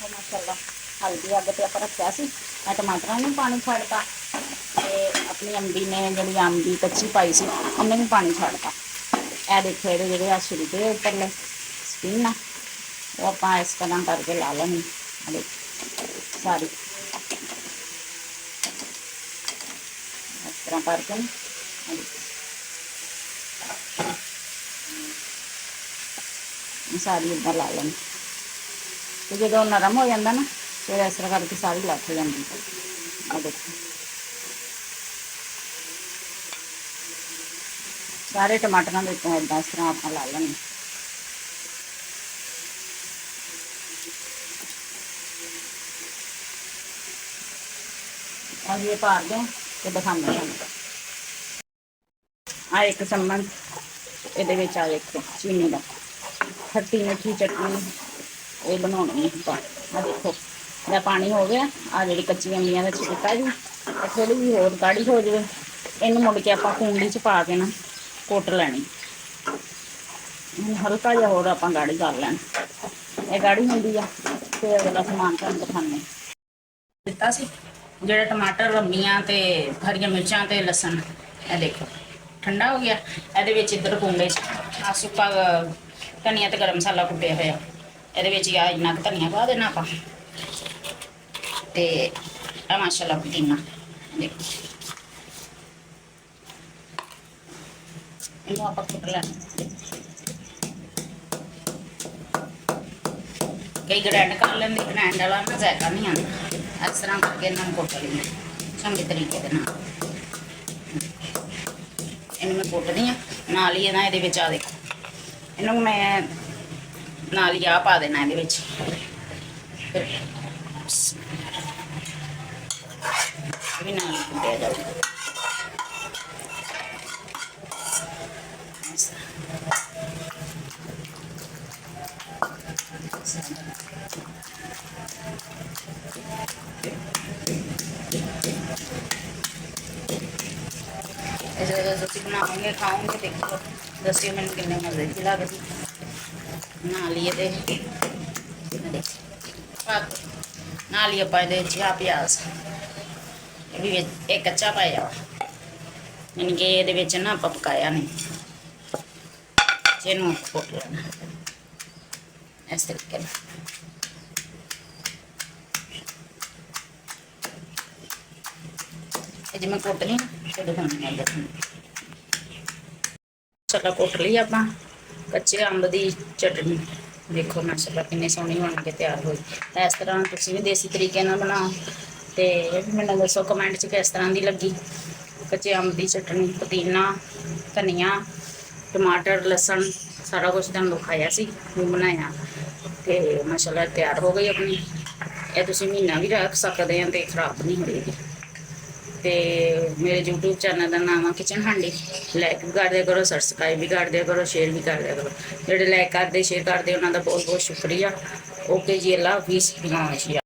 देखो माशाल्लाह हल्दी अग पर आप रखा सी टमाटर ने पानी छड़ता अपनी अंबी ने जी अंबी कच्ची पाई सी उन्हें भी पानी छड़ता। यह देखो ये जो छिलके उपरले स्किन आ वो आप इस तरह करके ला लेनी सारी इस तरह करके सारी इदा ला लेनी। तो जो नरम हो जाता ना फिर इस तरह करके सारी लथ जाती। देखो सारे टमाटर देते इदा इस तरह आप ला लेंगे। अब ये पार दें तो दिखाने आ एक चम्मच ये आ देखो चीनी का खट्टी मिठी चटनी ये बनानी है। आ देखो यह पानी हो गया। आ जी कच्ची अंबियां का छिलका जी थोड़ी जी होर गाढ़ी हो जाए इन मुड़ के आप कूंडी च पा के ना कुट लैनी। हल्का जहा होर आप गाढ़ी कर लैनी। ये गाढ़ी होंगी आ फिर अगला समान तुम दिखाने दिता सी जो टमाटर अंबियां ते हरिया मिर्चां ते लसन ये देखो ठंडा हो गया। ये इधर कुंडे आ सुक्का धनिया तो गर्म मसाला कुटिया होया ये इन्ना धनिया पा देना आप माशाल्लाह पुदीना देखो इनू आप कुट लेना। कई ग्रैंड कर लेंगे ग्रैंड वाला ना जायका नहीं आता इस तरह करके इन्होंने कुट लेंगे चंगे तरीके इन मैं कुटदी हाँ नाल ही ना ये आ देखो इनू मैं नाल ही आ पा देना ये भी नाल कुटिया जाऊगा। बनाओगे खाओगे देखो दसियो मैंने किन्ने मजे की लगती ना लिए ना लिए आ प्याज भी एक कच्चा पाया यानी कि ये ना आप पकाया नहीं इनू कुट लेना इस तरीके जी मैं कुट ली फिर दिखाने मसाला कुट ली आप कच्चे अंब की चटनी देखो माशाल्लाह कितनी सोहनी बन के तैयार हुई। इस तरह तुम भी देसी तरीके बनाओ तो मैंने दसो कमेंट च किस तरह की लगी। कच्चे अंब की चटनी पुदीना धनिया टमाटर लसन सारा कुछ तुम दिखाया सी बनाया तो माशाल्लाह तैयार हो गई अपनी। यह तुम महीना भी रख सकते हैं तो खराब नहीं होगी। तो मेरे यूट्यूब चैनल का नाम है किचन हांडी लाइक भी कर दिया करो सबसक्राइब भी कर दिया करो शेयर भी कर दिया करो। जो लाइक करते शेयर करते उन्होंने बहुत बहुत शुक्रिया। ओके जी अल्लाह हाफिज़।